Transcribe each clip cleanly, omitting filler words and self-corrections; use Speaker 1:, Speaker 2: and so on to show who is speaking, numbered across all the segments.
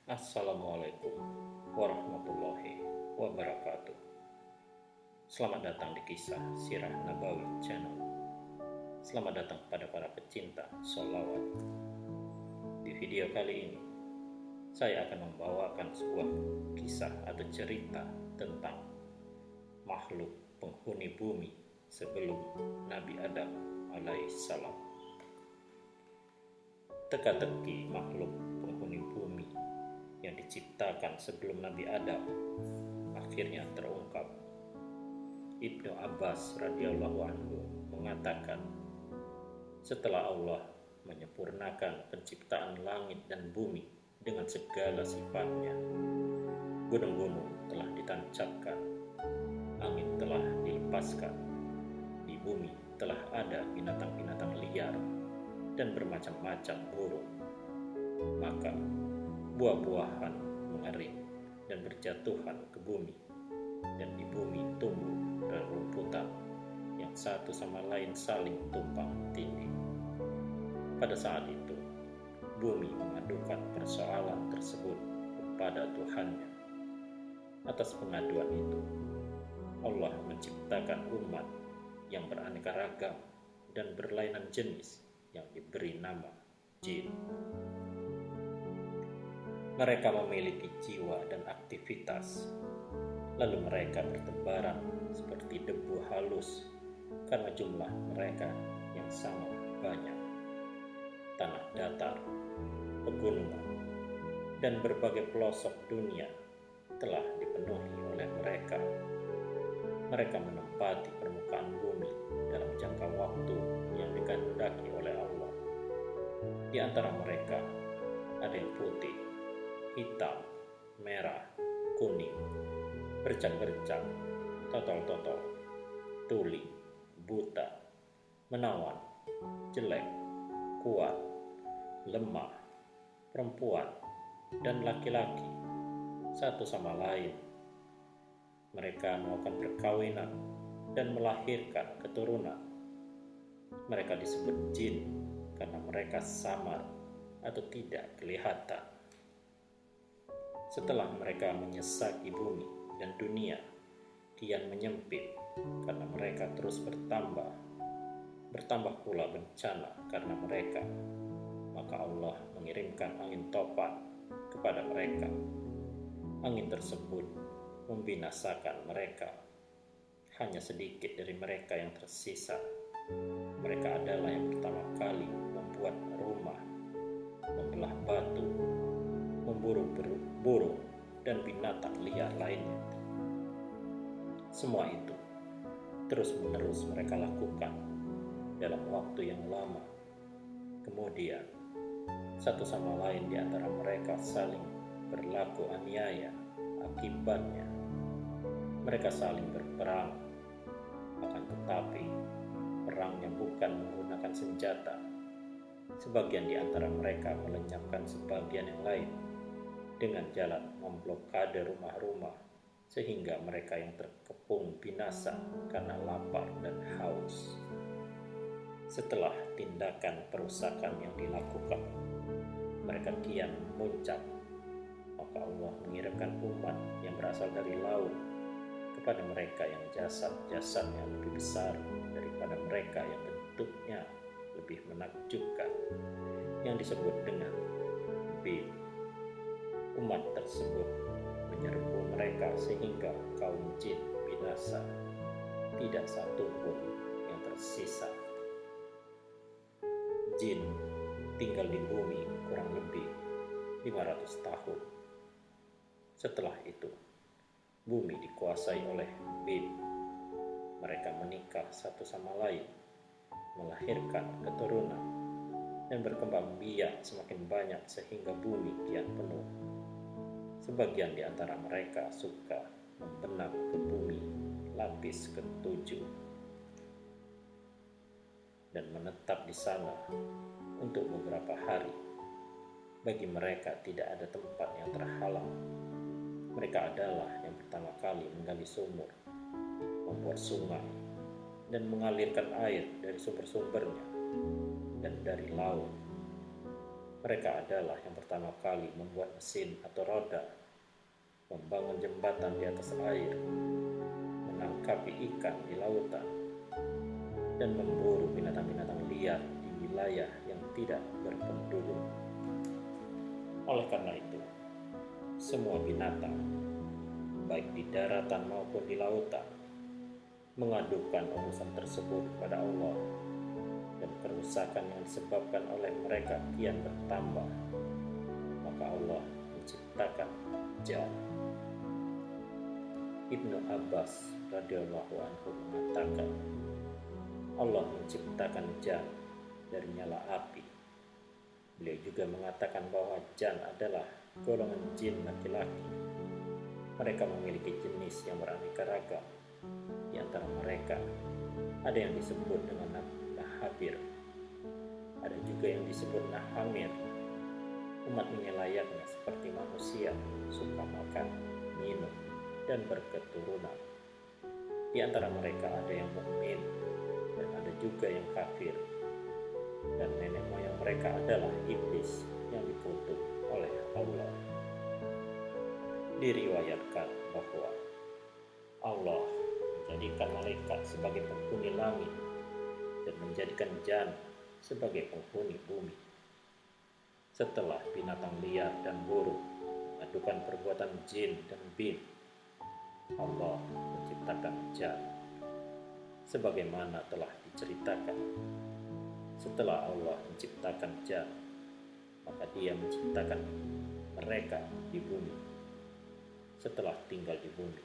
Speaker 1: Assalamualaikum warahmatullahi wabarakatuh. Selamat datang di Kisah Sirah Nabawi Channel. Selamat datang kepada para pecinta sholawat. Di video kali ini, saya akan membawakan sebuah kisah atau cerita tentang makhluk penghuni bumi sebelum Nabi Adam alaihissalam. Teka-teki makhluk penghuni bumi yang diciptakan sebelum Nabi Adam akhirnya terungkap. Ibnu Abbas radhiyallahu anhu mengatakan, setelah Allah menyempurnakan penciptaan langit dan bumi dengan segala sifatnya, gunung-gunung telah ditancapkan, angin telah dilepaskan, di bumi telah ada binatang-binatang liar dan bermacam-macam burung. Maka buah-buahan mengering dan berjatuhan ke bumi, dan di bumi tumbuh rerumputan yang satu sama lain saling tumpang tindih. Pada saat itu, bumi mengadukan persoalan tersebut kepada Tuhannya. Atas pengaduan itu, Allah menciptakan umat yang beraneka ragam dan berlainan jenis yang diberi nama jin. Mereka memiliki jiwa dan aktivitas, lalu mereka bertebaran seperti debu halus karena jumlah mereka yang sangat banyak. Tanah datar, pegunungan, dan berbagai pelosok dunia telah dipenuhi oleh mereka. Mereka menempati permukaan bumi dalam jangka waktu yang dikehendaki oleh Allah. Di antara mereka ada yang putih, hitam, merah, kuning, bercak-bercak, totol-totol, tuli, buta, menawan, jelek, kuat, lemah, perempuan, dan laki-laki, satu sama lain. Mereka melakukan perkawinan dan melahirkan keturunan. Mereka disebut jin karena mereka samar atau tidak kelihatan. Setelah mereka menyesaki bumi dan dunia kian menyempit karena mereka terus bertambah pula bencana karena mereka, maka Allah mengirimkan angin topan kepada mereka. Angin tersebut membinasakan mereka. Hanya sedikit dari mereka yang tersisa. Mereka adalah yang pertama kali membuat rumah, membelah batu, memburu burung dan binatang liar lainnya. Semua itu terus-menerus mereka lakukan dalam waktu yang lama. Kemudian satu sama lain di antara mereka saling berlaku aniaya. Akibatnya mereka saling berperang. Akan tetapi perangnya bukan menggunakan senjata. Sebagian di antara mereka melenyapkan sebagian yang lain dengan jalan memblokade rumah-rumah sehingga mereka yang terkepung binasa karena lapar dan haus. Setelah tindakan perusakan yang dilakukan, mereka kian memuncak. Maka Allah mengirimkan umat yang berasal dari laut kepada mereka yang jasad-jasadnya lebih besar daripada mereka yang bentuknya lebih menakjubkan, yang disebut dengan bin. Umat tersebut menyerbu mereka sehingga kaum jin binasa, tidak satu pun yang tersisa. Jin tinggal di bumi kurang lebih 500 tahun. Setelah itu, bumi dikuasai oleh bin. Mereka menikah satu sama lain, melahirkan keturunan, dan berkembang biak semakin banyak sehingga bumi kian penuh. Sebagian di antara mereka suka membenak ke bumi lapis ke-7 dan menetap di sana untuk beberapa hari. Bagi mereka tidak ada tempat yang terhalang. Mereka adalah yang pertama kali menggali sumur, membuat sungai, dan mengalirkan air dari sumber-sumbernya dan dari laut. Mereka adalah yang pertama kali membuat mesin atau roda, membangun jembatan di atas air, menangkapi ikan di lautan, dan memburu binatang-binatang liar di wilayah yang tidak berpenduduk. Oleh karena itu, semua binatang, baik di daratan maupun di lautan, mengadukan urusan tersebut kepada Allah, dan kerusakan yang disebabkan oleh mereka kian bertambah. Maka Allah menciptakan jan. Ibnu Abbas radhiyallahu anhu mengatakan, Allah menciptakan jan dari nyala api. Beliau juga mengatakan bahwa jan adalah golongan jin laki-laki. Mereka memiliki jenis yang beraneka ragam. Di antara mereka ada yang disebut dengan nahabir, ada juga yang disebut nahamir. Umat ini layaknya seperti manusia, suka makan, minum, dan berketurunan. Di antara mereka ada yang mukmin dan ada juga yang kafir. Dan nenek moyang mereka adalah iblis yang dikutuk oleh Allah. Diriwayatkan bahwa Allah menjadikan malaikat sebagai penghuni langit dan menjadikan jan sebagai penghuni bumi. Setelah binatang liar dan burung mengadukan perbuatan jin dan bin, Allah menciptakan jan sebagaimana telah diceritakan. Setelah Allah menciptakan jan, maka Dia menciptakan mereka di bumi. Setelah tinggal di bumi,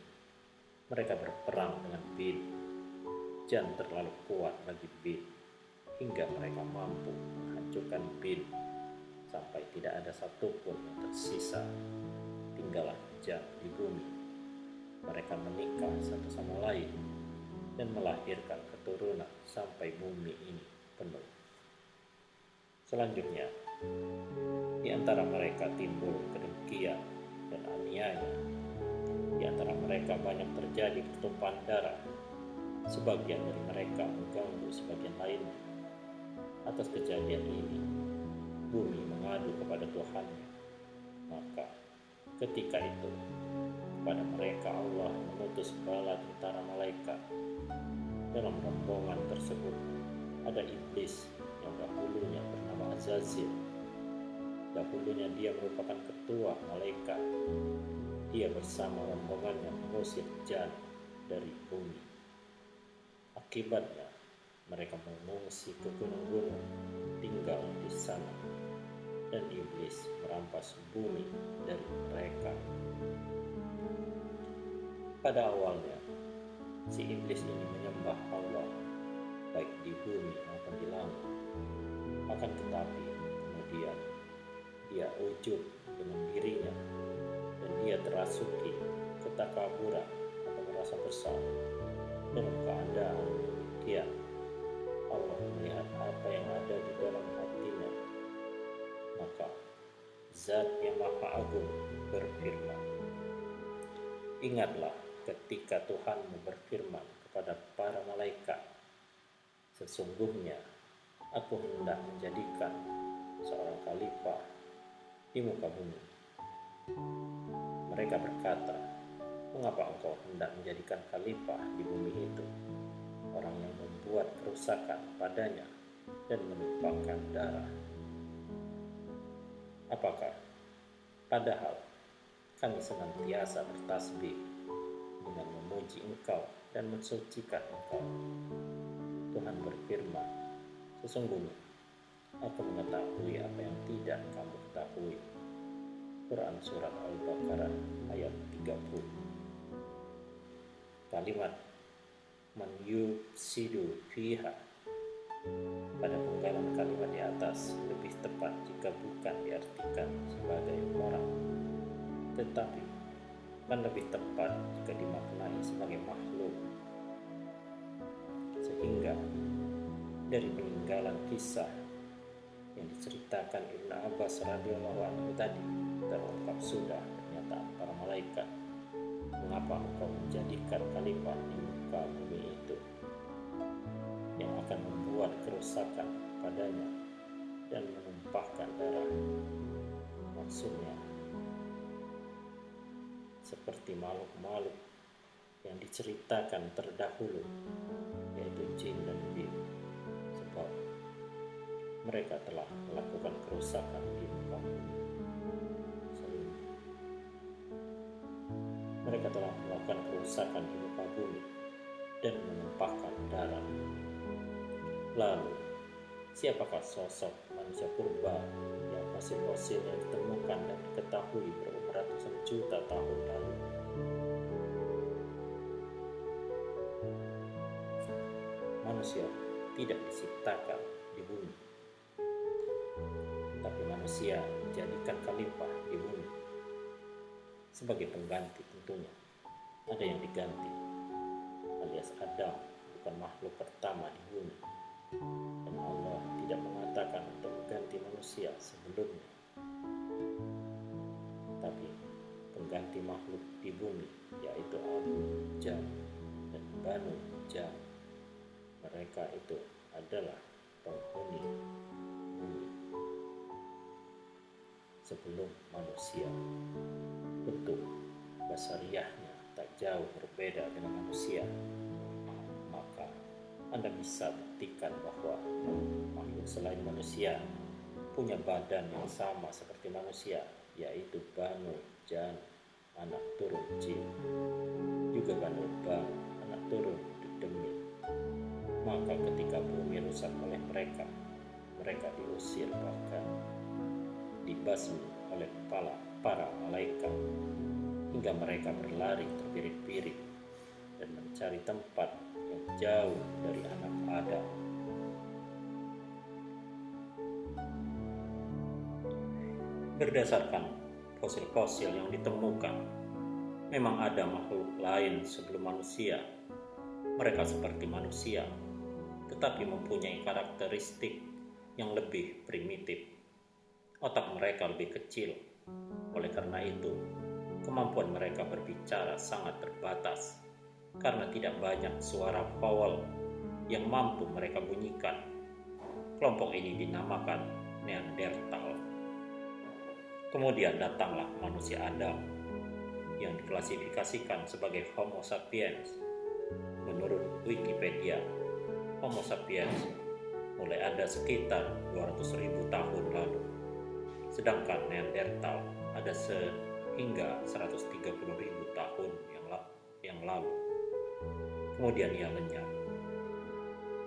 Speaker 1: mereka berperang dengan bin. Jan terlalu kuat bagi bin, hingga mereka mampu menghancurkan bin sampai tidak ada satupun yang tersisa. Tinggallah jan di bumi. Mereka menikah satu sama lain dan melahirkan keturunan sampai bumi ini penuh. Selanjutnya, di antara mereka timbul kedengkian dan aniaya. Di antara mereka banyak terjadi pertumpahan darah. Sebagian dari mereka mengganggu sebagian lainnya. Atas kejadian ini, bumi mengadu kepada Tuhannya. Maka ketika itu, kepada mereka Allah mengutus bala tentara malaikat. Dalam rombongan tersebut ada iblis yang dahulunya bernama Azazil. Dahulunya dia merupakan ketua malaikat. Dia bersama rombongannya mengusir jan dari bumi. Akibatnya mereka mengungsi ke gunung-gunung, tinggal di sana, dan iblis merampas bumi dari mereka. Pada awalnya, si iblis ini menyembah Allah, baik di bumi maupun di langit. Akan tetapi, kemudian dia ujub dengan dirinya, dan dia terasuki ketakaburan atau merasa besar. Dalam keadaan demikian, Allah melihat apa yang ada di dalam hatinya. Maka Zat yang Maha Agung berfirman, ingatlah ketika Tuhanmu berfirman kepada para malaikat, sesungguhnya aku hendak menjadikan seorang khalifah di muka bumi. Mereka berkata, mengapa engkau hendak menjadikan khalifah di bumi itu, orang yang membuat kerusakan padanya dan menumpahkan darah? Apakah padahal kami senantiasa bertasbih dengan memuji engkau dan mensucikan engkau. Tuhan berfirman, sesungguhnya aku mengetahui apa yang tidak kamu ketahui. Quran Surat Al-Baqarah ayat 30. Kalimat man yufsidu fiha pada penggalan kalimat di atas lebih tepat jika bukan diartikan sebagai orang, tetapi kan lebih tepat jika dimaknai sebagai makhluk. Sehingga dari peninggalan kisah yang diceritakan Ibnu Abbas radhiyallahu anhu tadi terungkap sudah pernyataan para malaikat, mengapa engkau menjadikan khalifah di muka bumi itu yang akan membuat kerusakan padanya dan menumpahkan darah. Maksudnya seperti makhluk-makhluk yang diceritakan terdahulu, yaitu jin dan jin, sebab mereka telah melakukan kerusakan di muka bumi. Mereka telah melakukan kerusakan di muka bumi dan menumpahkan darah. Lalu, siapakah sosok manusia purba yang fosil-fosilnya ditemukan dan diketahui berumur ratusan juta tahun lalu? Manusia tidak diciptakan di bumi, tapi manusia dijadikan khalifah di bumi sebagai pengganti. Tentunya ada yang diganti, alias Adam bukan makhluk pertama di bumi, dan Allah tidak mengatakan untuk mengganti manusia sebelumnya, tapi pengganti makhluk di bumi, yaitu Abu Jam dan Banu Jam. Mereka itu adalah penghuni bumi sebelum manusia. Bentuk basariahnya tak jauh berbeda dengan manusia, maka Anda bisa buktikan bahwa makhluk selain manusia punya badan yang sama seperti manusia, yaitu Banu Jan, anak turun Jin, juga Banu Ban, anak turun Demit. Maka ketika bumi rusak oleh mereka diusir, bahkan dibasmi oleh para malaikat, hingga mereka berlari terbirit-birit dan mencari tempat yang jauh dari anak Adam. Berdasarkan fosil-fosil yang ditemukan, memang ada makhluk lain sebelum manusia. Mereka seperti manusia, tetapi mempunyai karakteristik yang lebih primitif. Otak mereka lebih kecil. Oleh karena itu, kemampuan mereka berbicara sangat terbatas karena tidak banyak suara vowel yang mampu mereka bunyikan. Kelompok ini dinamakan Neanderthal. Kemudian datanglah manusia Adam yang diklasifikasikan sebagai Homo sapiens. Menurut Wikipedia, Homo sapiens mulai ada sekitar 200.000 tahun lalu, sedangkan Neanderthal ada hingga 130.000 tahun yang lalu. Kemudian ia lenyap.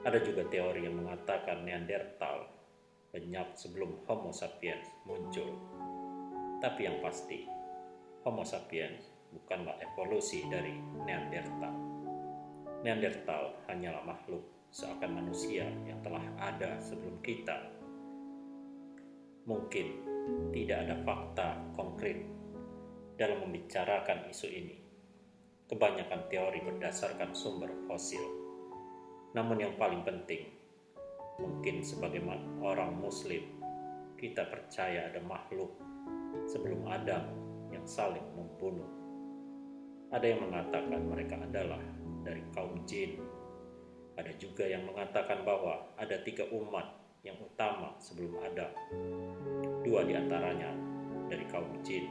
Speaker 1: Ada juga teori yang mengatakan Neanderthal lenyap sebelum Homo sapiens muncul. Tapi yang pasti, Homo sapiens bukanlah evolusi dari Neanderthal. Neanderthal hanyalah makhluk seakan manusia yang telah ada sebelum kita. Mungkin tidak ada fakta konkret dalam membicarakan isu ini. Kebanyakan teori berdasarkan sumber fosil. Namun yang paling penting, mungkin sebagai orang Muslim, kita percaya ada makhluk sebelum Adam yang saling membunuh. Ada yang mengatakan mereka adalah dari kaum jin. Ada juga yang mengatakan bahwa ada 3 umat yang utama sebelum Adam. 2 diantaranya dari kaum jin,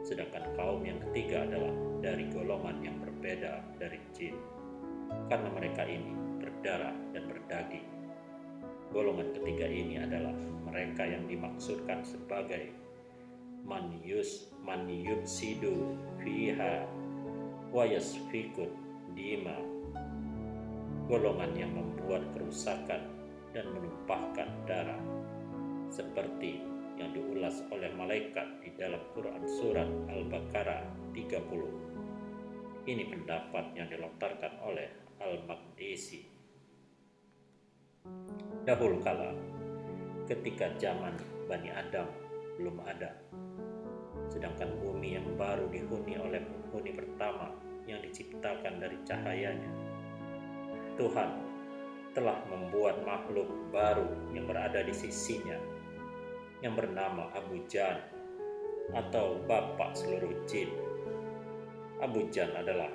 Speaker 1: sedangkan kaum yang ketiga adalah dari golongan yang berbeda dari jin, karena mereka ini berdarah dan berdaging. Golongan ketiga ini adalah mereka yang dimaksudkan sebagai man yufsidu fiha wa yasfikut dima, golongan yang membuat kerusakan dan menumpahkan darah, seperti yang diulas oleh malaikat di dalam Quran surat Al-Baqarah 30. Ini pendapat yang dilontarkan oleh Al-Maqdisi. Dahulu kala, ketika zaman Bani Adam belum ada, sedangkan bumi yang baru dihuni oleh penghuni pertama yang diciptakan dari cahayanya, Tuhan telah membuat makhluk baru yang berada di sisinya, yang bernama Abu Jan atau bapak seluruh jin. Abu Jan adalah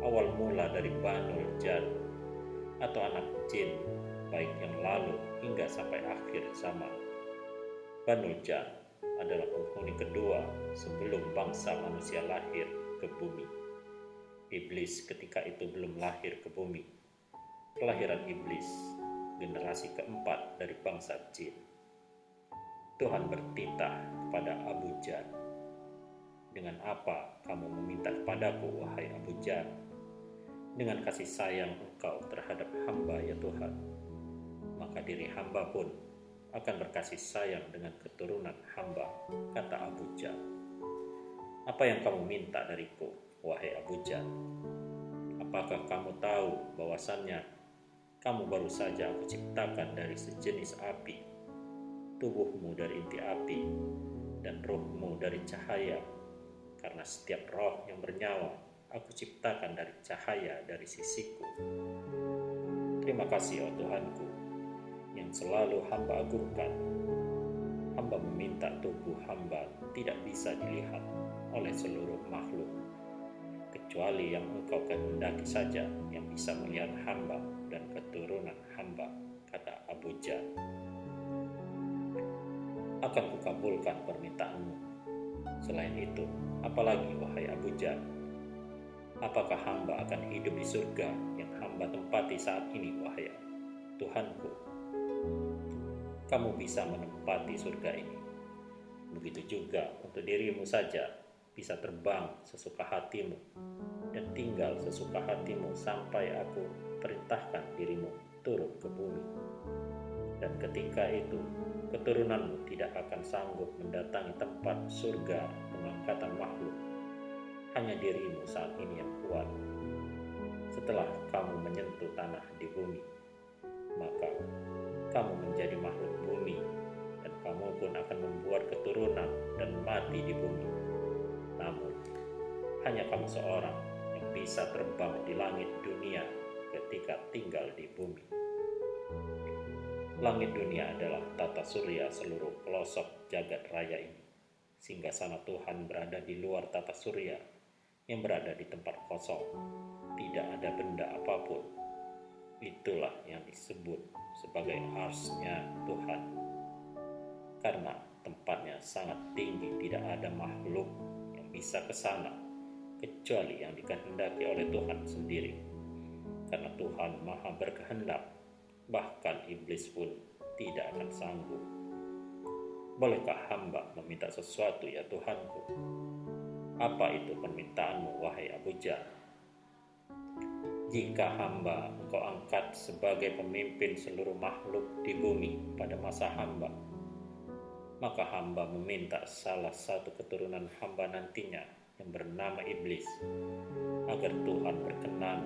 Speaker 1: awal mula dari Banul Jan atau anak jin baik yang lalu hingga sampai akhir zaman. Banu Jan adalah penghuni kedua sebelum bangsa manusia lahir ke bumi. Iblis ketika itu belum lahir ke bumi. Kelahiran iblis, generasi keempat dari bangsa jin. Tuhan bertitah kepada Abu Jan, "Dengan apa kamu meminta kepadaku, wahai Abu Jan? Dengan kasih sayang engkau terhadap hamba ya Tuhan, maka diri hamba pun akan berkasih sayang dengan keturunan hamba," kata Abu Jan. "Apa yang kamu minta dariku, wahai Abu Jan? Apakah kamu tahu bahwasannya kamu baru saja aku ciptakan dari sejenis api, tubuhmu dari inti api, dan rohmu dari cahaya, karena setiap roh yang bernyawa aku ciptakan dari cahaya dari sisiku. Terima kasih, oh Tuhanku, yang selalu hamba agungkan. Hamba meminta tubuh hamba tidak bisa dilihat oleh seluruh makhluk, kecuali yang engkau kehendaki saja yang bisa melihat hamba dan keturunan hamba," kata Abu Jan. "Akan kukabulkan permintaanmu. Selain itu, apalagi wahai Abu Jan? Apakah hamba akan hidup di surga yang hamba tempati saat ini, wahai Tuhanku? Kamu bisa menempati surga ini. Begitu juga untuk dirimu saja, bisa terbang sesuka hatimu dan tinggal sesuka hatimu sampai aku perintahkan dirimu turun ke bumi. Dan ketika itu, keturunanmu tidak akan sanggup mendatangi tempat surga pengangkatan makhluk. Hanya dirimu saat ini yang kuat. Setelah kamu menyentuh tanah di bumi, maka kamu menjadi makhluk bumi, dan kamu pun akan membuat keturunan dan mati di bumi. Namun, hanya kamu seorang yang bisa terbang di langit dunia ketika tinggal di bumi. Langit dunia adalah tata surya seluruh pelosok jagat raya ini. Singgasana Tuhan berada di luar tata surya yang berada di tempat kosong. Tidak ada benda apapun. Itulah yang disebut sebagai arsy-Nya Tuhan. Karena tempatnya sangat tinggi, tidak ada makhluk yang bisa ke sana kecuali yang dikehendaki oleh Tuhan sendiri. Karena Tuhan Maha berkehendak, bahkan iblis pun tidak akan sanggup. Bolehkah hamba meminta sesuatu ya Tuhanku? Apa itu permintaanmu, wahai Abu Jan? Jika hamba engkau angkat sebagai pemimpin seluruh makhluk di bumi pada masa hamba, maka hamba meminta salah satu keturunan hamba nantinya yang bernama iblis, agar Tuhan berkenan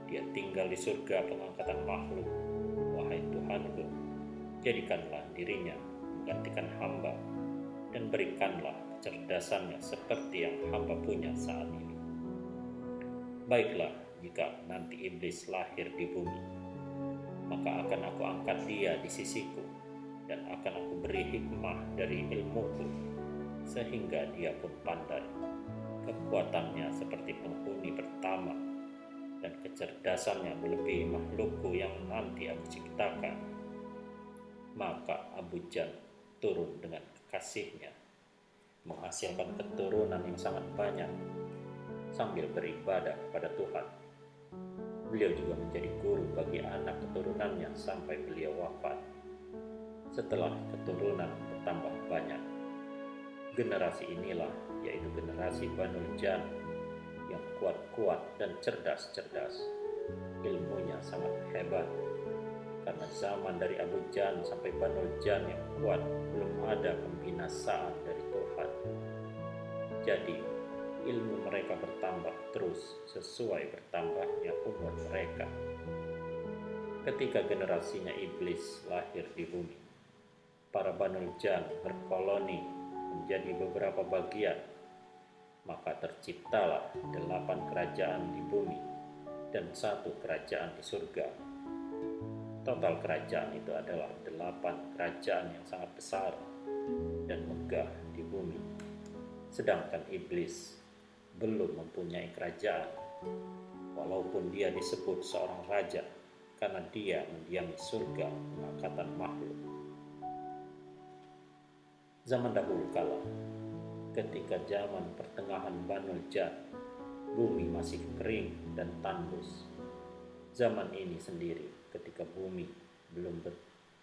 Speaker 1: dia tinggal di surga pengangkatan makhluk. Wahai Tuhanku, jadikanlah dirinya menggantikan hamba dan berikanlah kecerdasannya seperti yang hamba punya saat ini. Baiklah, jika nanti iblis lahir di bumi, maka akan aku angkat dia di sisiku dan akan aku beri hikmah dari ilmuku, sehingga dia pun pandai. Kekuatannya seperti penghuni pertama dan kecerdasannya melebihi makhlukku yang nanti aku ciptakan. Maka Abu Jan turun dengan kekasihnya, menghasilkan keturunan yang sangat banyak sambil beribadah kepada Tuhan. Beliau juga menjadi guru bagi anak keturunannya sampai beliau wafat. Setelah keturunan bertambah banyak, generasi inilah yaitu generasi Banu Jan yang kuat-kuat dan cerdas-cerdas. Ilmunya sangat hebat, karena zaman dari Abu Jan sampai Banu Jan yang kuat belum ada pembinasaan dari Tuhan. Jadi ilmu mereka bertambah terus sesuai bertambahnya umur mereka. Ketika generasinya iblis lahir di bumi, para Banu Jan berkoloni menjadi beberapa bagian, maka terciptalah 8 kerajaan di bumi dan 1 kerajaan di surga. Total kerajaan itu adalah 8 kerajaan yang sangat besar dan megah di bumi. Sedangkan iblis belum mempunyai kerajaan, walaupun dia disebut seorang raja, karena dia mendiami surga pengangkatan makhluk. Zaman dahulu kala, ketika zaman pertengahan Banul Jan, bumi masih kering dan tandus. Zaman ini sendiri ketika bumi belum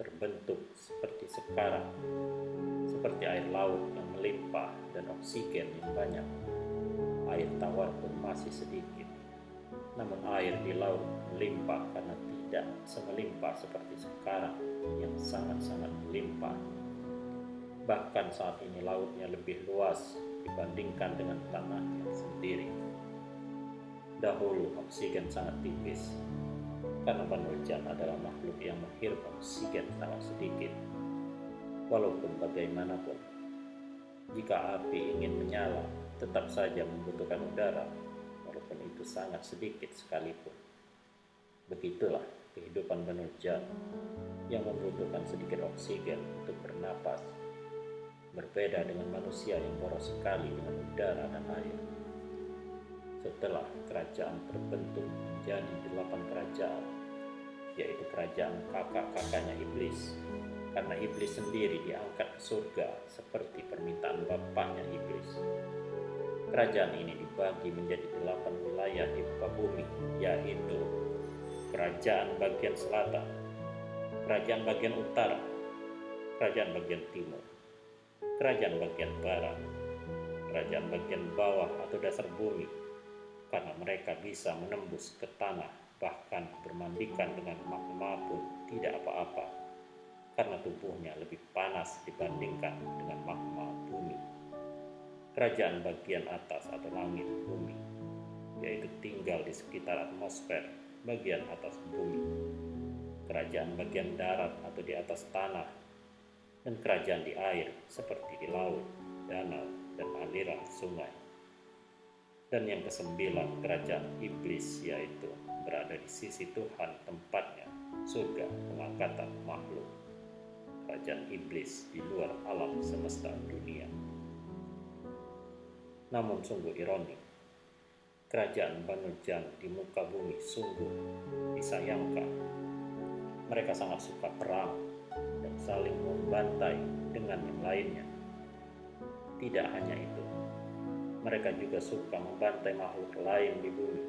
Speaker 1: terbentuk seperti sekarang, seperti air laut yang melimpah dan oksigen yang banyak. Air tawar pun masih sedikit, namun air di laut melimpah karena tidak semelimpah seperti sekarang yang sangat-sangat melimpah. Bahkan saat ini lautnya lebih luas dibandingkan dengan tanahnya sendiri. Dahulu oksigen sangat tipis, karena Banul Jan adalah makhluk yang menghirup oksigen sangat sedikit. Walaupun bagaimanapun, jika api ingin menyala, tetap saja membutuhkan udara, walaupun itu sangat sedikit sekalipun. Begitulah kehidupan Banul Jan yang membutuhkan sedikit oksigen untuk bernapas. Berbeda dengan manusia yang boros sekali dengan udara dan air. Setelah kerajaan terbentuk menjadi 8 kerajaan, yaitu kerajaan kakak-kakaknya iblis, karena iblis sendiri diangkat ke surga seperti permintaan bapaknya iblis. Kerajaan ini dibagi menjadi 8 wilayah di muka bumi, yaitu kerajaan bagian selatan, kerajaan bagian utara, kerajaan bagian timur, kerajaan bagian barat, kerajaan bagian bawah atau dasar bumi, karena mereka bisa menembus ke tanah, bahkan bermandikan dengan magma pun tidak apa-apa, karena tubuhnya lebih panas dibandingkan dengan magma bumi. Kerajaan bagian atas atau langit bumi, yaitu tinggal di sekitar atmosfer bagian atas bumi. Kerajaan bagian darat atau di atas tanah, dan kerajaan di air seperti di laut, danau, dan aliran sungai. Dan yang ke-9, kerajaan iblis, yaitu berada di sisi Tuhan tempatnya, surga pengangkatan makhluk. Kerajaan iblis di luar alam semesta dunia. Namun sungguh ironik, kerajaan Banul Jan di muka bumi sungguh disayangkan. Mereka sangat suka perang dan saling membantai dengan yang lainnya. Tidak hanya itu, mereka juga suka membantai makhluk lain di bumi.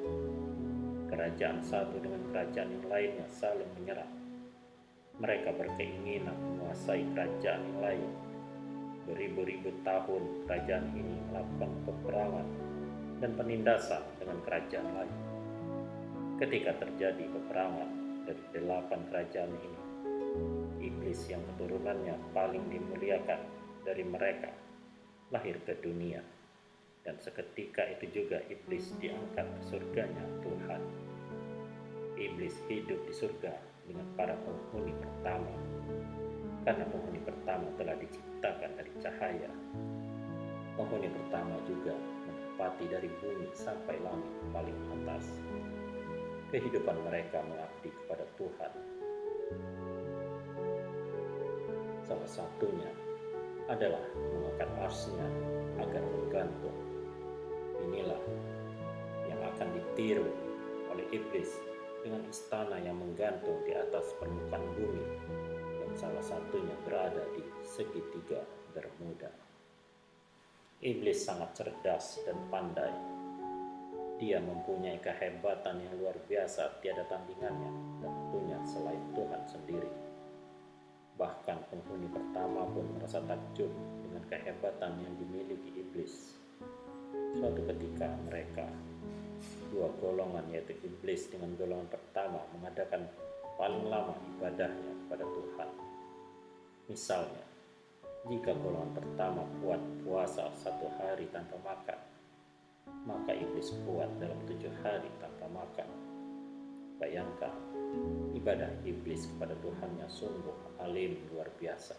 Speaker 1: Kerajaan satu dengan kerajaan yang lainnya saling menyerang. Mereka berkeinginan menguasai kerajaan yang lain. Beribu-ribu tahun kerajaan ini melakukan peperangan dan penindasan dengan kerajaan lain. Ketika terjadi peperangan dari 8 kerajaan ini, iblis yang keturunannya paling dimuliakan dari mereka lahir ke dunia, dan seketika itu juga iblis diangkat ke surganya Tuhan. Iblis hidup di surga dengan para penghuni pertama, karena penghuni pertama telah diciptakan dari cahaya. Penghuni pertama juga menempati dari bumi sampai langit paling atas. Kehidupan mereka mengabdi kepada Tuhan. Salah satunya adalah mengangkat arsy-Nya agar menggantung. Inilah yang akan ditiru oleh iblis dengan istana yang menggantung di atas permukaan bumi, yang salah satunya berada di segitiga Bermuda. Iblis sangat cerdas dan pandai. Dia mempunyai kehebatan yang luar biasa, tiada tandingannya, tentunya selain Tuhan sendiri. Bahkan penghuni pertama pun merasa takjub dengan kehebatan yang dimiliki iblis. Suatu ketika mereka, 2 golongan yaitu iblis dengan golongan pertama, mengadakan paling lama ibadahnya kepada Tuhan. Misalnya, jika golongan pertama kuat puasa 1 hari tanpa makan, maka iblis kuat dalam 7 hari tanpa makan. Bayangkan, ibadah iblis kepada Tuhannya sungguh alim luar biasa.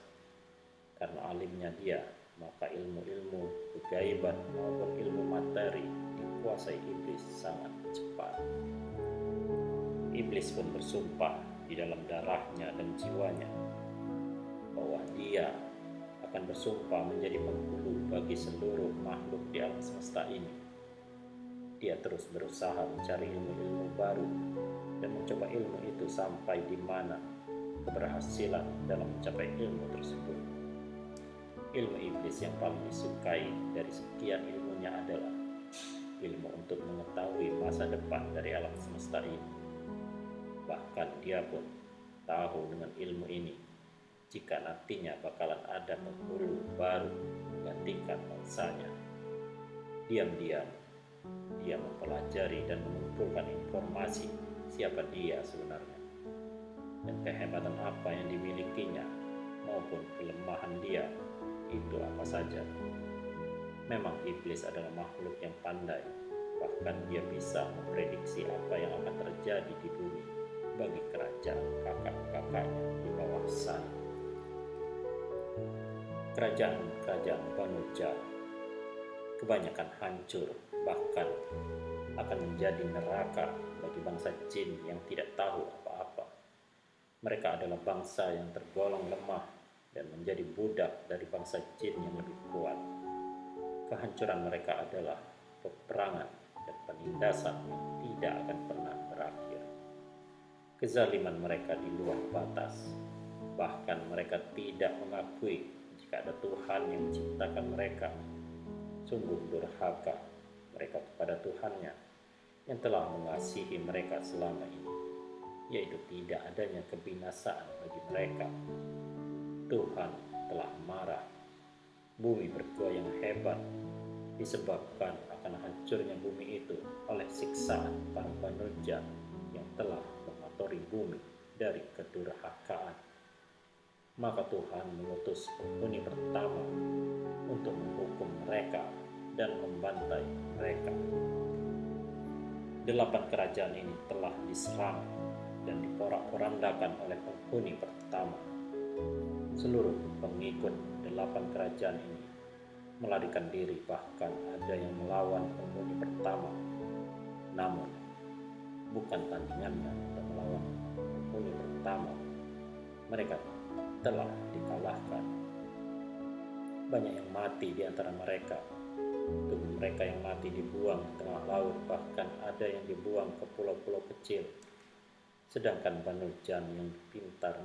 Speaker 1: Karena alimnya dia, maka ilmu-ilmu kegaiban maupun ilmu materi dikuasai iblis sangat cepat. Iblis pun bersumpah di dalam darahnya dan jiwanya bahwa dia akan bersumpah menjadi penghulu bagi seluruh makhluk di alam semesta ini. Dia terus berusaha mencari ilmu-ilmu baru dan mencoba ilmu itu sampai di mana keberhasilan dalam mencapai ilmu tersebut. Ilmu iblis yang paling disukai dari sekian ilmunya adalah ilmu untuk mengetahui masa depan dari alam semesta ini. Bahkan dia pun tahu dengan ilmu ini jika nantinya bakalan ada penghulu baru menggantikan bangsanya. Diam-diam dia mempelajari dan mengumpulkan informasi siapa dia sebenarnya dan kehebatan apa yang dimilikinya maupun kelemahan dia itu apa saja. Memang iblis adalah makhluk yang pandai, bahkan dia bisa memprediksi apa yang akan terjadi di bumi bagi kerajaan kakak-kakaknya di bawah sana. Kerajaan-kerajaan Banu Jar kebanyakan hancur, bahkan akan menjadi neraka bagi bangsa jin yang tidak tahu apa-apa. Mereka adalah bangsa yang tergolong lemah dan menjadi budak dari bangsa jin yang lebih kuat. Kehancuran mereka adalah peperangan dan penindasan yang tidak akan pernah berakhir. Kezaliman mereka di luar batas, bahkan mereka tidak mengakui jika ada Tuhan yang menciptakan mereka. Sungguh durhaka mereka kepada Tuhannya yang telah mengasihi mereka selama ini, yaitu tidak adanya kebinasaan bagi mereka. Tuhan telah marah. Bumi bergoyang hebat disebabkan akan hancurnya bumi itu oleh siksaan para Banu Jar yang telah mengotori bumi dari kedurhakaan. Maka Tuhan mengutus penghuni pertama untuk menghukum mereka dan membantai mereka. 8 kerajaan ini telah diserang dan diporak-porandakan oleh penghuni pertama. Seluruh pengikut 8 kerajaan ini melarikan diri, bahkan ada yang melawan penghuni pertama. Namun, bukan tandingannya untuk melawan penghuni pertama. Mereka telah dikalahkan. Banyak yang mati di antara mereka. Tubuh mereka yang mati dibuang ke tengah laut, bahkan ada yang dibuang ke pulau-pulau kecil. Sedangkan Banu Jan yang pintar,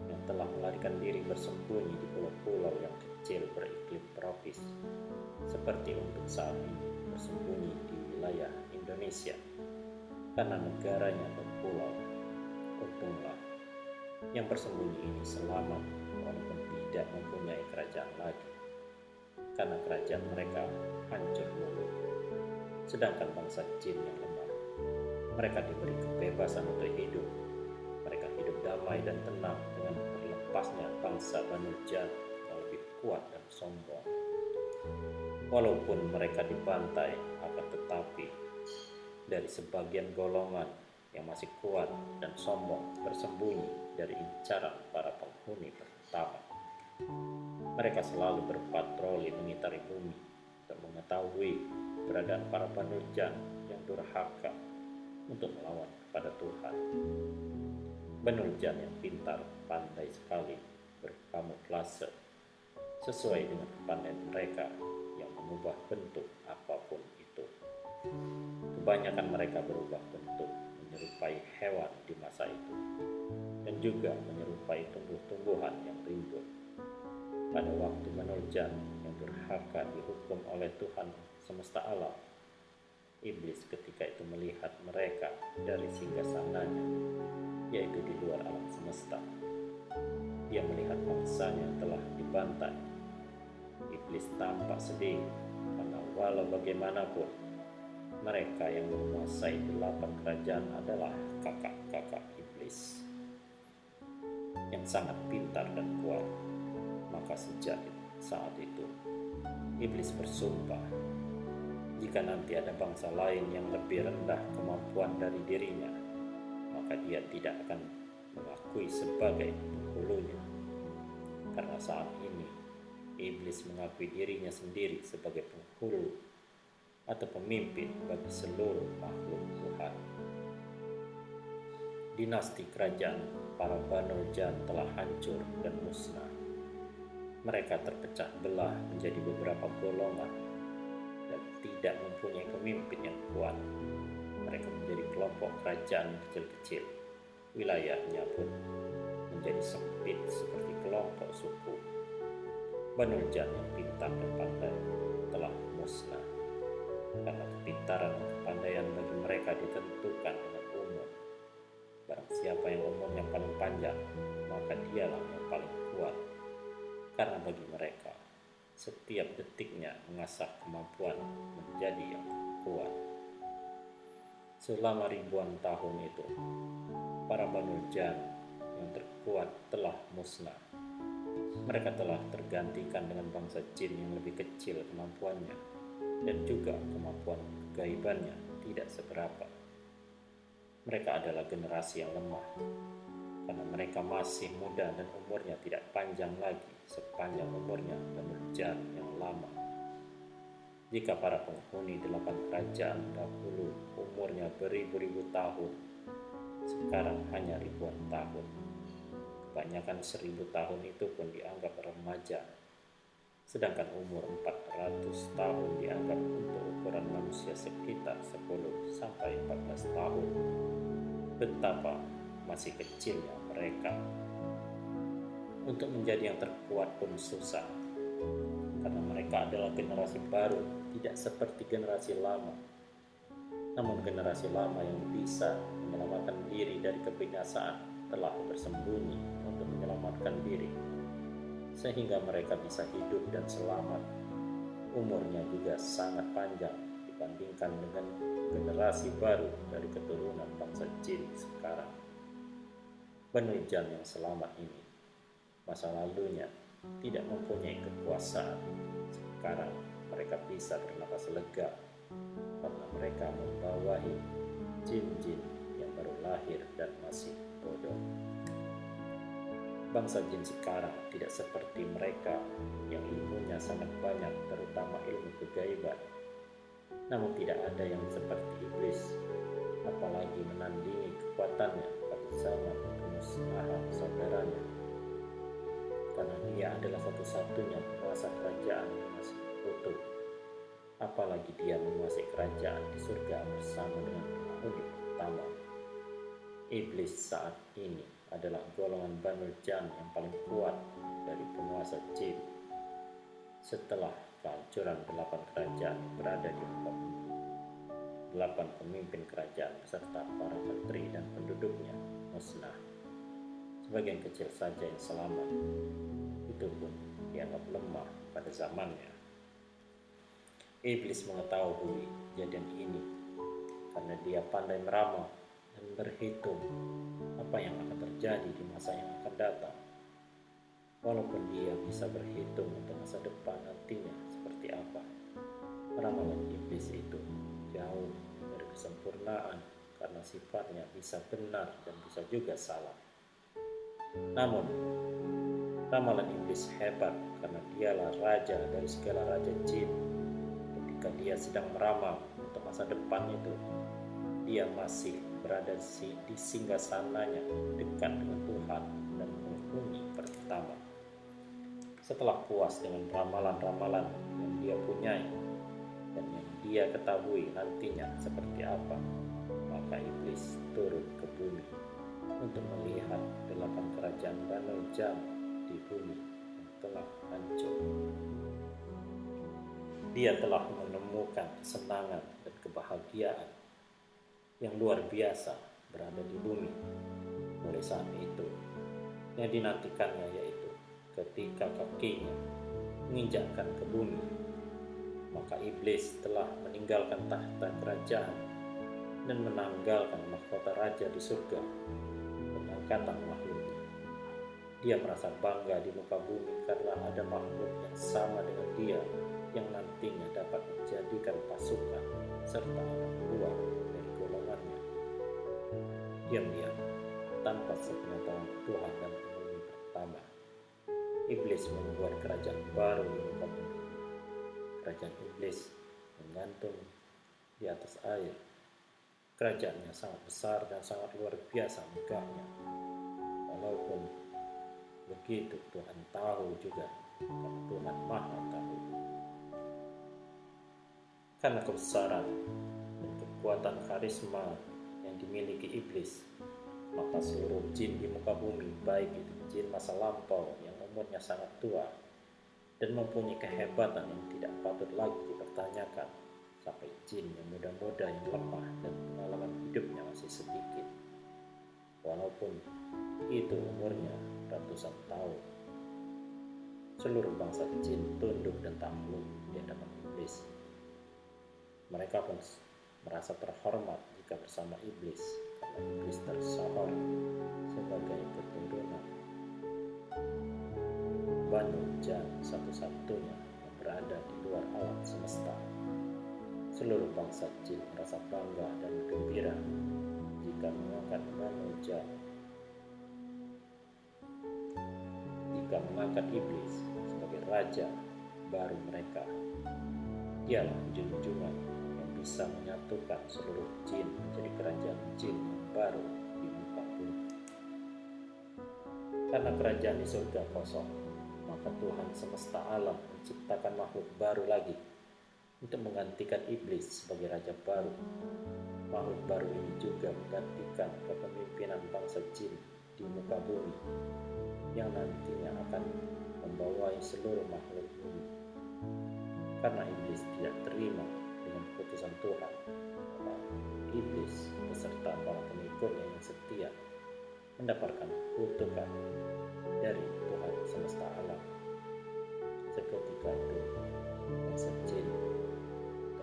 Speaker 1: yang telah melarikan diri bersembunyi di pulau-pulau yang kecil beriklim tropis, seperti untuk saat ini bersembunyi di wilayah Indonesia, karena negaranya berpulau. Untunglah yang bersembunyi ini selamat walaupun tidak mempunyai kerajaan lagi, karena kerajaan mereka hancur luluh. Sedangkan bangsa jin yang lemah, mereka diberi kebebasan untuk hidup. Mereka hidup damai dan tenang dengan terlepasnya bangsa Banu Jar yang lebih kuat dan sombong. Walaupun mereka dibantai, akan tetapi dari sebagian golongan yang masih kuat dan sombong bersembunyi dari incaran para penghuni pertama. Mereka selalu berpatroli mengitari bumi untuk mengetahui keberadaan para Banu Jar yang durhaka untuk melawan kepada Tuhan. Banu Jar yang pintar, pandai sekali berkamuflase sesuai dengan kepandaian mereka yang mengubah bentuk apapun itu. Kebanyakan mereka berubah bentuk menyerupai hewan di masa itu dan juga menyerupai tumbuh-tumbuhan yang rimbun. Pada waktu Banu Jar yang durhaka dihukum oleh Tuhan semesta alam, iblis ketika itu melihat mereka dari singgasananya, yaitu di luar alam semesta. Dia melihat bangsanya telah dibantai. Iblis tampak sedih karena walau bagaimanapun mereka yang menguasai 8 kerajaan adalah kakak-kakak iblis yang sangat pintar dan kuat. Maka sejak saat itu iblis bersumpah, jika nanti ada bangsa lain yang lebih rendah kemampuan dari dirinya, maka dia tidak akan mengakui sebagai penghulunya. Karena saat ini, iblis mengakui dirinya sendiri sebagai penghulu atau pemimpin bagi seluruh makhluk Tuhan. Dinasti kerajaan para Banu Jar telah hancur dan musnah. Mereka terpecah belah menjadi beberapa golongan dan tidak tidak mempunyai pemimpin yang kuat. Mereka menjadi kelompok kerajaan yang kecil-kecil. Wilayahnya pun menjadi sempit seperti kelompok suku. Banu Jan yang pintar dan pandai telah musnah, karena kepintaran dan kepandaian bagi mereka ditentukan dengan umur. Barang siapa yang umurnya paling panjang, maka dialah yang paling kuat. Karena bagi mereka, setiap detiknya mengasah kemampuan menjadi yang kuat. Selama ribuan tahun itu, para Banu Jan yang terkuat telah musnah. Mereka telah tergantikan dengan bangsa jin yang lebih kecil kemampuannya, dan juga kemampuan kegaibannya tidak seberapa. Mereka adalah generasi yang lemah, karena mereka masih muda dan umurnya tidak panjang lagi sepanjang umurnya Banu Jan yang lama. Jika para penghuni 8 kerajaan dahulu umurnya beribu-ribu tahun, sekarang hanya ribuan tahun. Kebanyakan 1000 tahun itu pun dianggap remaja, sedangkan umur 400 tahun dianggap untuk ukuran manusia sekitar 10-14 tahun. Betapa masih kecilnya mereka. Untuk menjadi yang terkuat pun susah, karena mereka adalah generasi baru, tidak seperti generasi lama. Namun generasi lama yang bisa menyelamatkan diri dari kebinasaan telah bersembunyi untuk menyelamatkan diri, sehingga mereka bisa hidup dan selamat. Umurnya juga sangat panjang dibandingkan dengan generasi baru dari keturunan bangsa jin sekarang. Banu Jan yang selamat ini, masa lalunya tidak mempunyai kekuasaan. Sekarang mereka bisa bernapas lega karena mereka membawahi jin-jin yang baru lahir dan masih bodoh. Bangsa jin sekarang tidak seperti mereka yang ilmunya sangat banyak, terutama ilmu kegaiban. Namun tidak ada yang seperti iblis, apalagi menandingi kekuatannya pada zaman kemusnahan saudaranya. Karena dia adalah satu-satunya penguasa kerajaan yang masih utuh. Apalagi dia menguasai kerajaan di surga bersama dengan penghuni pertama. Iblis saat ini adalah golongan Banu Jan yang paling kuat dari penguasa jin. Setelah kehancuran 8 kerajaan yang berada di muka bumi, 8 pemimpin kerajaan beserta para menteri dan penduduknya musnah. Sebagian kecil saja yang selamat, itu pun dianggap lemah pada zamannya. Iblis mengetahui kejadian ini karena dia pandai meramal dan berhitung apa yang akan terjadi di masa yang akan datang. Walaupun dia bisa berhitung untuk masa depan nantinya seperti apa, ramalan iblis itu jauh dari kesempurnaan karena sifatnya bisa benar dan bisa juga salah. Namun, ramalan iblis hebat karena dialah raja dari segala raja jin. Ketika dia sedang meramal untuk masa depan itu, dia masih berada di singgasananya dekat dengan Tuhan dan penghuni pertama. Setelah puas dengan ramalan-ramalan yang dia punyai dan yang dia ketahui nantinya seperti apa, maka iblis turun ke bumi untuk melihat 8 kerajaan Banu Jan di bumi yang telah hancur. Dia telah menemukan kesenangan dan kebahagiaan yang luar biasa berada di bumi. Mulai saat itu, yang dinantikannya yaitu ketika kakinya menginjakkan ke bumi, maka iblis telah meninggalkan tahta kerajaan dan menanggalkan mahkota raja di surga, pengangkatan makhluknya. Dia merasa bangga di muka bumi karena ada makhluk yang sama dengan dia yang nantinya dapat menjadikan pasukan serta anak buah dari golongannya. Diam-diam, tanpa sepengetahuan Tuhan dan penghuni pertama, iblis membuat kerajaan baru di muka bumi. Kerajaan iblis menggantung di atas air. Kerajaannya sangat besar dan sangat luar biasa megahnya. Walaupun begitu, Tuhan tahu juga, karena Tuhan Maha Tahu. Karena kebesaran dan kekuatan karisma yang dimiliki iblis, maka seluruh jin di muka bumi, baik itu jin masa lampau yang umurnya sangat tua dan mempunyai kehebatan yang tidak patut lagi dipertanyakan, sampai jin yang muda-muda yang lemah dan pengalaman hidupnya masih sedikit, walaupun itu umurnya ratusan tahun. Seluruh bangsa jin tunduk dan takluk di hadapan iblis. Mereka pun merasa terhormat jika bersama iblis, karena iblis tersohor sebagai keturunan Banu Jan satu-satunya yang berada di luar alam semesta. Seluruh bangsa jin merasa bangga dan gembira jika mengangkat Banu Jan, jika mengangkat iblis sebagai raja baru mereka. Dialah junjungan yang bisa menyatukan seluruh jin menjadi kerajaan jin yang baru di muka bumi. Karena kerajaan di surga kosong, maka Tuhan semesta alam menciptakan makhluk baru lagi untuk menggantikan iblis sebagai raja baru. Makhluk baru ini juga menggantikan kepemimpinan bangsa jin di muka bumi yang nantinya akan membawai seluruh makhluk bumi. Karena iblis tidak terima dengan keputusan Tuhan, maka iblis beserta para pengikutnya yang setia mendapatkan kutukan dari Tuhan semesta alam. Seketika itu bangsa jin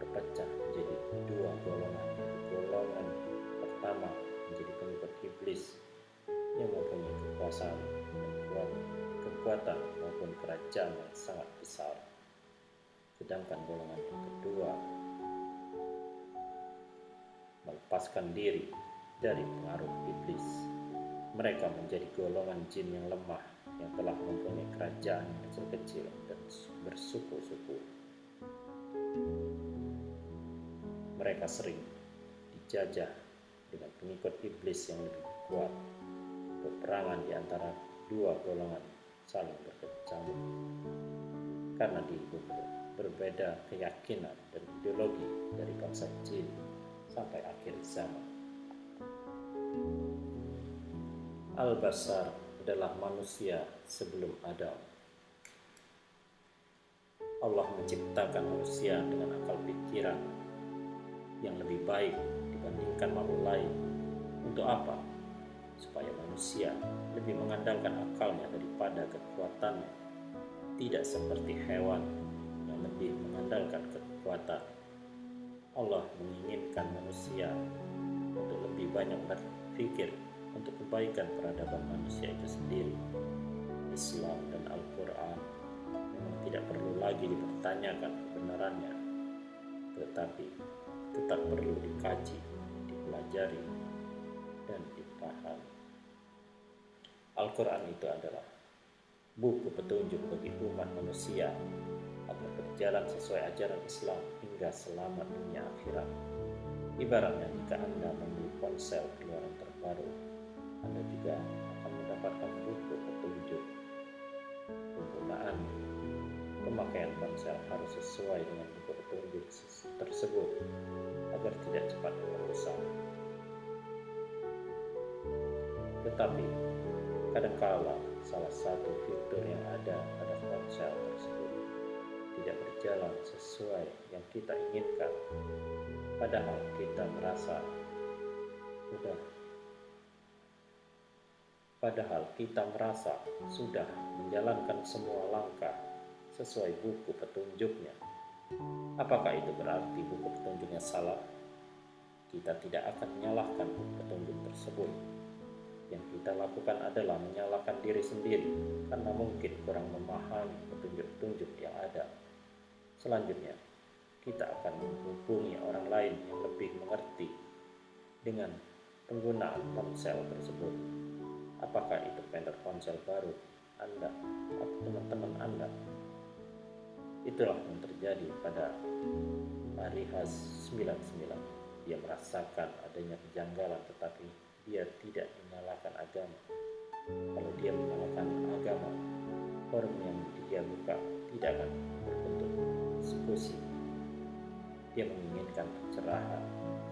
Speaker 1: terpecah menjadi dua golongan. Golongan pertama menjadi pengikut iblis yang mempunyai kekuasaan dan kekuatan maupun kerajaan yang sangat besar. Sedangkan golongan yang kedua melepaskan diri dari pengaruh iblis. Mereka menjadi golongan jin yang lemah, yang telah mempunyai kerajaan kecil-kecil dan bersuku-suku. Mereka sering dijajah dengan pengikut iblis yang lebih kuat. Peperangan di antara dua golongan saling berkecamuk karena berbeda keyakinan dan ideologi dari bangsa jin sampai akhir zaman. Al-Bashar adalah manusia sebelum Adam. Allah menciptakan manusia dengan akal pikiran yang lebih baik dibandingkan makhluk lain. Untuk apa? Supaya manusia lebih mengandalkan akalnya daripada kekuatannya. Tidak seperti hewan yang lebih mengandalkan kekuatan. Allah menginginkan manusia untuk lebih banyak berpikir untuk kebaikan peradaban manusia itu sendiri. Islam dan Al-Quran memang tidak perlu lagi dipertanyakan kebenarannya, tetapi tetap perlu dikaji, dipelajari, dan dipahami. Al-Quran itu adalah buku petunjuk bagi umat manusia agar berjalan sesuai ajaran Islam hingga selamat dunia akhirat. Ibaratnya jika Anda membeli ponsel keluaran terbaru, Anda juga akan mendapatkan buku petunjuk penggunaan. Pemakaian ponsel harus sesuai dengan buku petunjuk tersebut agar tidak cepat rusak. Tetapi kadangkala salah satu fitur yang ada pada ponsel tersebut tidak berjalan sesuai yang kita inginkan, padahal kita merasa sudah menjalankan semua langkah sesuai buku petunjuknya. Apakah itu berarti buku petunjuknya salah? Kita tidak akan menyalahkan buku petunjuk tersebut. Yang kita lakukan adalah menyalahkan diri sendiri karena mungkin kurang memahami petunjuk-petunjuk yang ada. Selanjutnya, kita akan menghubungi orang lain yang lebih mengerti dengan penggunaan ponsel tersebut. Apakah itu vendor ponsel baru Anda atau teman-teman Anda? Itulah yang terjadi pada hari H99. Dia merasakan adanya kejanggalan, tetapi dia tidak menyalahkan agama. Kalau dia menyalahkan agama, forum yang dia buka tidak akan berbentuk diskusi. Dia menginginkan pencerahan,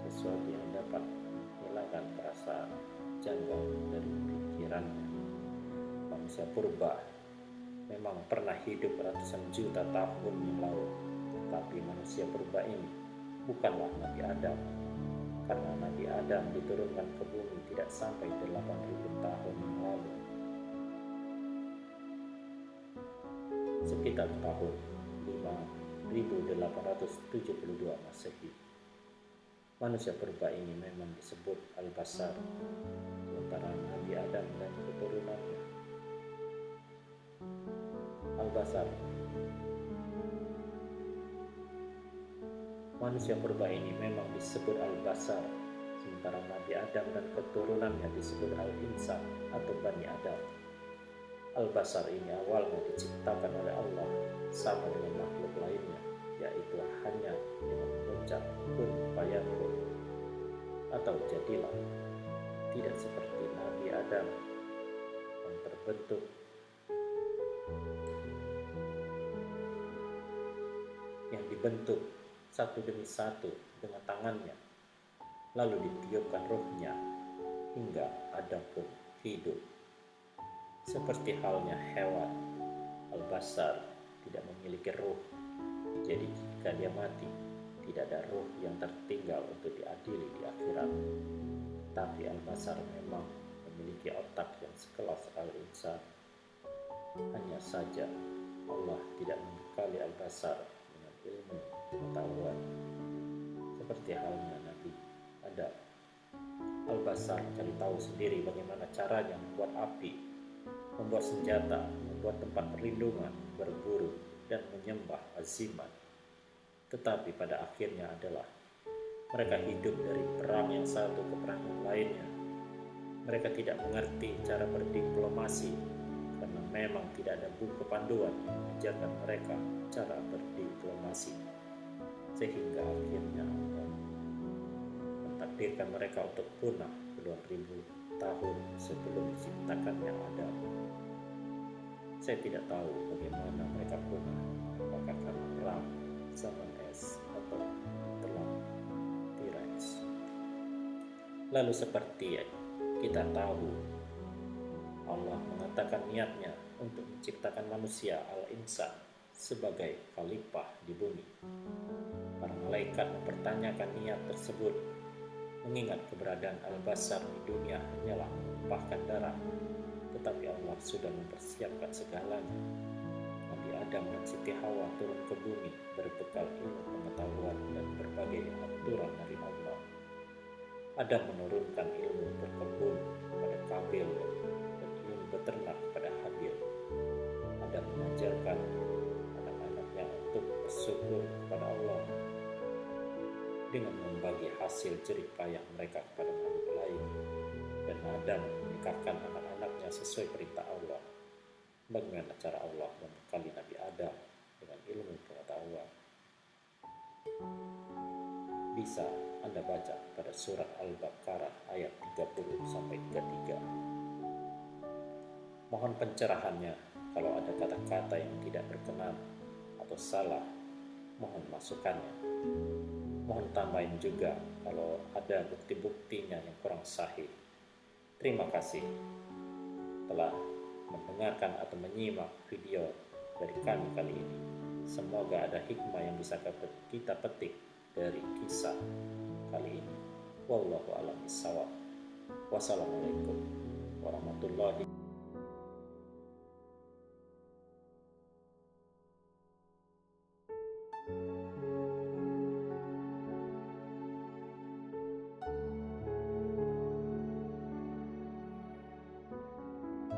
Speaker 1: sesuatu yang dapat menghilangkan perasaan janggal dari pikirannya. Manusia purba memang pernah hidup ratusan juta tahun yang lalu, tapi manusia purba ini bukanlah Nabi Adam, karena Nabi Adam diturunkan ke bumi tidak sampai 8.000 tahun yang lalu. Sekitar tahun 5872 Masehi, manusia purba ini memang disebut Al-Bashar, sementara Nabi Adam dan keturunannya. Al-Bashar, manusia purba ini memang disebut Al-Bashar, sementara Nabi Adam dan keturunannya disebut Al-Insan atau Bani Adam. Al-Bashar ini awalnya diciptakan oleh Allah sama dengan makhluk lainnya, yaitu hanya dengan mengucap kun fayakun atau jadilah, tidak seperti Nabi Adam yang terbentuk yang dibentuk satu demi satu dengan tangannya, lalu ditiupkan ruhnya hingga Adam pun hidup. Seperti halnya hewan, Al-Bashar tidak memiliki ruh. Jadi jika dia mati, tidak ada ruh yang tertinggal untuk diadili di akhirat. Tapi Al-Bashar memang memiliki otak yang sekelas Al-Insan. Hanya saja Allah tidak membekali Al-Bashar dengan ilmu pengetahuan seperti halnya Nabi Adam. Al-Bashar mencari tahu sendiri bagaimana caranya membuat api, membuat senjata, membuat tempat perlindungan, berburu, dan menyembah azimat. Tetapi pada akhirnya adalah mereka hidup dari perang yang satu ke perang yang lainnya. Mereka tidak mengerti cara berdiplomasi karena memang tidak ada buku panduan yang mengajarkan mereka cara berdiplomasi. Sehingga akhirnya Allah mentakdirkan mereka untuk punah puluhan ribu tahun sebelum diciptakannya Adam. Saya tidak tahu bagaimana mereka punah, apakah karena perang, zaman es, atau telah T-Rex. Lalu seperti kita tahu, Allah mengatakan niatnya untuk menciptakan manusia Al-Insan sebagai khalifah di bumi. Para malaikat mempertanyakan niat tersebut, mengingat keberadaan Al-Bashar di dunia hanyalah menumpahkan darah, tetapi Allah sudah mempersiapkan segalanya. Nabi Adam dan Siti Hawa turun ke bumi berbekal ilmu pengetahuan dan berbagai aturan dari Allah. Adam menurunkan ilmu berkebun kepada Kabil dan ilmu beternak kepada Habil. Adam mengajarkan anak-anaknya untuk bersyukur kepada Allah dengan membagi hasil jerih payah mereka kepada makhluk lain, dan Adam menikahkan anak-anaknya sesuai perintah Allah. Bagaimana cara Allah membekali Nabi Adam dengan ilmu pengetahuan? Bisa Anda baca pada surat Al-Baqarah ayat 30-33. Mohon pencerahannya kalau ada kata-kata yang tidak berkenan atau salah, mohon masukannya. Mohon tambahin juga kalau ada bukti-buktinya yang kurang sahih. Terima kasih telah mendengarkan atau menyimak video dari kami kali ini. Semoga ada hikmah yang bisa kita petik dari kisah kali ini. Wallahu a'lam bishawab. Wassalamualaikum warahmatullahi